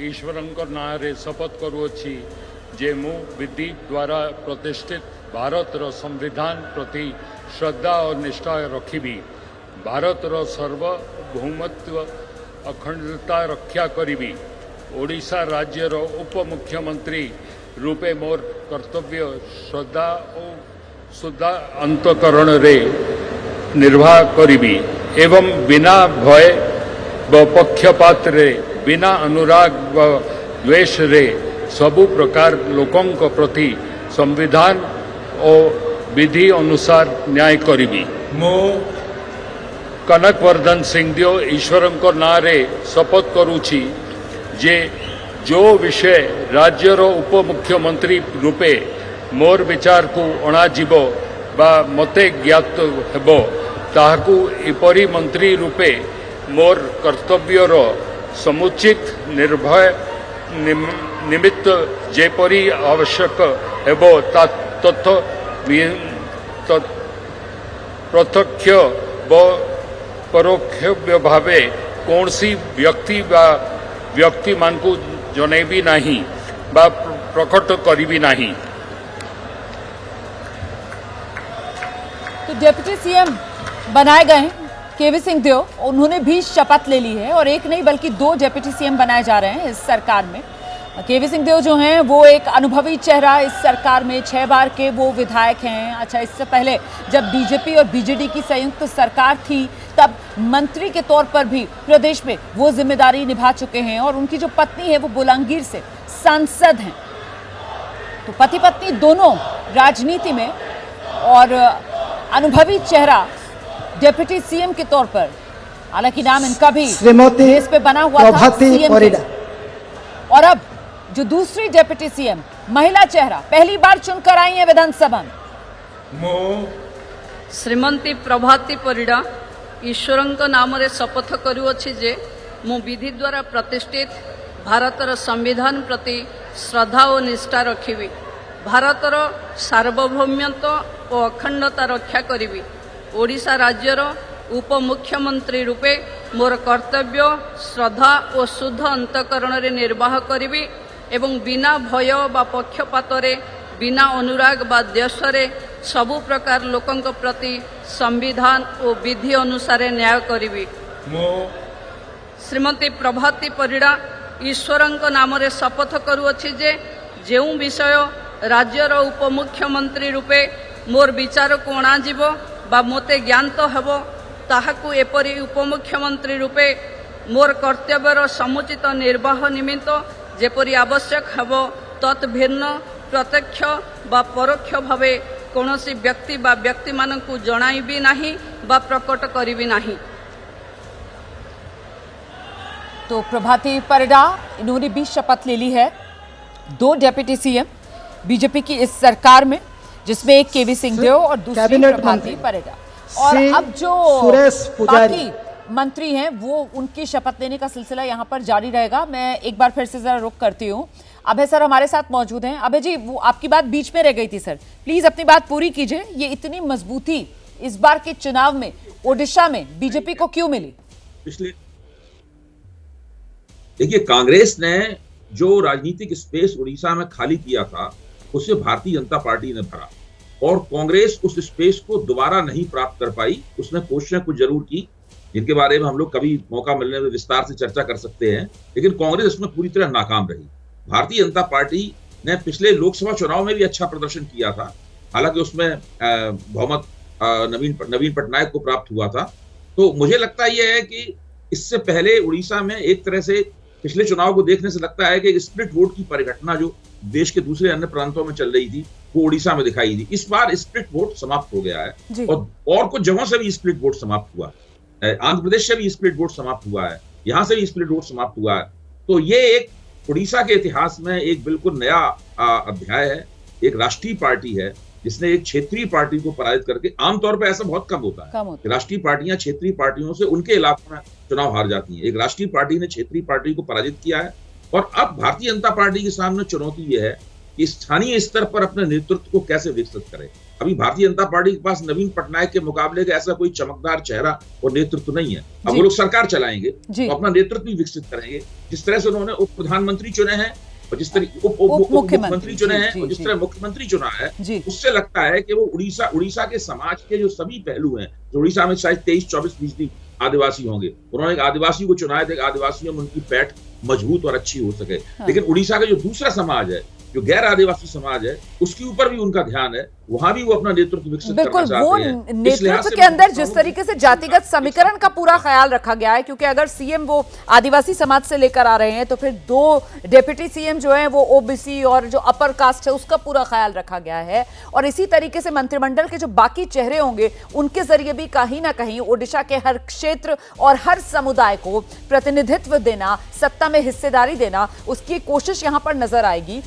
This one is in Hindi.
ईश्वरଙ୍କ नारे शपथ करुअछि जे मु विधि द्वारा प्रतिष्ठित भारतर संविधान प्रति श्रद्धा और निष्ठा रखिबी, भारतर सार्वभौमत्व अखंडता रक्षा करिबी, ओडिशा राज्यर उपमुख्यमंत्री रूपे मोर कर्तव्य श्रद्धा और शुद्ध अंतकरण रे निर्वाह करिबी एवं बिना भय व पक्षपात रे, बिना अनुराग व द्वेष रे सबु प्रकार लोकों प्रति संविधान और विधि अनुसार न्याय करिबी। मो कनकवर्धन सिंहदेव ईश्वरଙ୍କ नारे शपथ करुछि जे जो विषय राज्यर उपमुख्यमंत्री रूपे मोर विचार को अणाजिब बा मते ज्ञात हेबो ताहाकू एपरी मंत्री रूपे मोर कर्तव्यर समुचित निर्भय निमित्त जेपरी आवश्यक हेबो तथ प्रत्यक्ष व परोक्ष भावे कौनसी व्यक्ति बा व्यक्ति मान को जनैबी नहीं बा प्रकट करिबी नहीं। तो डिप्टी सीएम बनाए गए हैं केवी सिंहदेव, उन्होंने भी शपथ ले ली है और एक नहीं बल्कि 2 डिप्टी सीएम बनाए जा रहे हैं इस सरकार में। केवी सिंहदेव जो हैं वो एक अनुभवी चेहरा इस सरकार में, 6 बार के वो विधायक हैं। अच्छा, इससे पहले जब बीजेपी और बीजेडी की संयुक्त सरकार थी तब मंत्री के तौर पर भी प्रदेश में वो जिम्मेदारी निभा चुके हैं और उनकी जो पत्नी है वो बुलंदशहर से सांसद हैं। तो पति पत्नी दोनों राजनीति में और अनुभवी चेहरा डिप्टी सीएम के तौर पर, हालांकि नाम इनका भी देश पे बना हुआ था सीएम। और अब जो दूसरी डिप्टी सीएम महिला चेहरा पहली बार चुनकर आई है विधानसभा में। श्रीमती प्रभाती परिडा ईश्वरଙ୍କ नामरे शपथ करुअछि जे मु विधि द्वारा प्रतिष्ठित भारतर संविधान प्रति श्रद्धा और निष्ठा रखिबी, भारतर सार्वभौमत्व और अखंडता रक्षा करिबी, ओडिशा राज्यर उपमुख्यमंत्री रूपे मोर कर्तव्य श्रद्धा और शुद्ध अंतकरण रे निर्वाह करिबी एवं बिना भय बा पक्षपात रे, बिना अनुराग बा द्वेष रे सबु प्रकार लोकों प्रति संविधान और विधि अनुसार न्याय करिबी। श्रीमती प्रभाती परिडा ईश्वरଙ୍କ नामरे शपथ करुअछि जे जेउ विषय राज्यर उपमुख्यमंत्री रूपे मोर विचार को अणाजिब बा मते ज्ञात हेबो ताहाकू एपरी उपमुख्यमंत्री रूपे मोर कर्तव्यर समुचित निर्वाह निमित्त जेपरी आवश्यक हेबो तत् भिन्न प्रत्यक्ष बा परोक्ष भावे कौनसी व्यक्ति बा व्यक्ति मानकू जणाइबी नहीं बा प्रकट करिबी नहीं। तो प्रभाती परिडा इन्होंने भी शपथ ले ली है, 2 डिप्टी सीएम बीजेपी की इस सरकार में, जिसमें एक केवी सिंहदेव और दूसरी प्रभाती परिडा। और अब जो बाकी मंत्री हैं वो उनकी शपथ लेने का सिलसिला यहाँ पर जारी रहेगा। मैं एक बार फिर से जरा रुक करती हूँ। अभय सर हमारे साथ मौजूद हैं। अभय जी, वो आपकी बात बीच में रह गई थी सर, प्लीज अपनी बात पूरी कीजिए। ये इतनी मजबूती इस बार के चुनाव में ओडिशा में बीजेपी को क्यों मिली? पिछले देखिए, कांग्रेस ने जो राजनीतिक स्पेस उड़ीसा में खाली किया था उसे भारतीय जनता पार्टी ने भरा और कांग्रेस उस स्पेस को दोबारा नहीं प्राप्त कर पाई। उसने कोशिशें कुछ जरूर की जिनके बारे में हम लोग कभी मौका मिलने में विस्तार से चर्चा कर सकते हैं, लेकिन कांग्रेस इसमें पूरी तरह नाकाम रही। भारतीय जनता पार्टी ने पिछले लोकसभा चुनाव में भी अच्छा प्रदर्शन किया था, हालांकि उसमें बहुमत नवीन पटनायक को प्राप्त हुआ था। तो मुझे लगता यह है कि इससे पहले उड़ीसा में एक तरह से पिछले चुनाव को देखने से लगता है कि स्प्लिट वोट की परिघटना जो देश के दूसरे अन्य प्रांतों में चल रही थी वो उड़ीसा में दिखाई दी। इस बार स्प्लिट वोट समाप्त हो गया है और कुछ जगहों से भी स्प्लिट वोट समाप्त हुआ, आंध्र प्रदेश से भी स्प्लिट वोट समाप्त हुआ है, यहाँ से भी स्प्लिट वोट समाप्त हुआ है। तो ये एक उड़ीसा के इतिहास में एक बिल्कुल नया अध्याय है। एक राष्ट्रीय पार्टी है जिसने एक क्षेत्रीय पार्टी को पराजित करके, आमतौर पर ऐसा बहुत कम होता है राष्ट्रीय पार्टियां क्षेत्रीय पार्टियों से उनके इलाकों में चुनाव हार जाती हैं। एक राष्ट्रीय पार्टी ने क्षेत्रीय पार्टी को पराजित किया है और अब भारतीय जनता पार्टी के सामने चुनौती यह है कि स्थानीय स्तर पर अपने नेतृत्व को कैसे विकसित करें। अभी भारतीय जनता पार्टी के पास नवीन पटनायक के मुकाबले का ऐसा कोई चमकदार चेहरा और नेतृत्व नहीं है। अब वो लोग सरकार चलाएंगे तो अपना नेतृत्व भी विकसित करेंगे। जिस तरह से उन्होंने उप प्रधानमंत्री चुने हैं और जिस तरह उप मुख्यमंत्री चुने हैं और जिस तरह मुख्यमंत्री चुना है, उससे लगता है कि वो उड़ीसा के समाज के जो सभी पहलू हैं, जो उड़ीसा में शायद 23-24% आदिवासी होंगे, उन्होंने एक आदिवासी को चुना है, आदिवासियों में उनकी पैठ मजबूत और अच्छी हो सके। लेकिन उड़ीसा का जो दूसरा समाज है, जो गैर आदिवासी समाज है, उसके ऊपर भी उनका ध्यान है, वहां भी वो अपना नेतृत्व विकसित करना चाहते हैं। बिल्कुल, वो नेतृत्व के अंदर जिस तरीके से जातिगत समीकरण का पूरा ख्याल रखा गया है, क्योंकि अगर सीएम वो आदिवासी समाज से लेकर आ रहे हैं तो फिर 2 डिप्टी सीएम जो है वो ओबीसी और जो अपर कास्ट है उसका पूरा ख्याल रखा गया है। और इसी तरीके से मंत्रिमंडल के जो बाकी चेहरे होंगे उनके जरिए भी कहीं ना कहीं ओडिशा के हर क्षेत्र और हर समुदाय को प्रतिनिधित्व देना, सत्ता में हिस्सेदारी देना, उसकी कोशिश यहां पर नजर आएगी।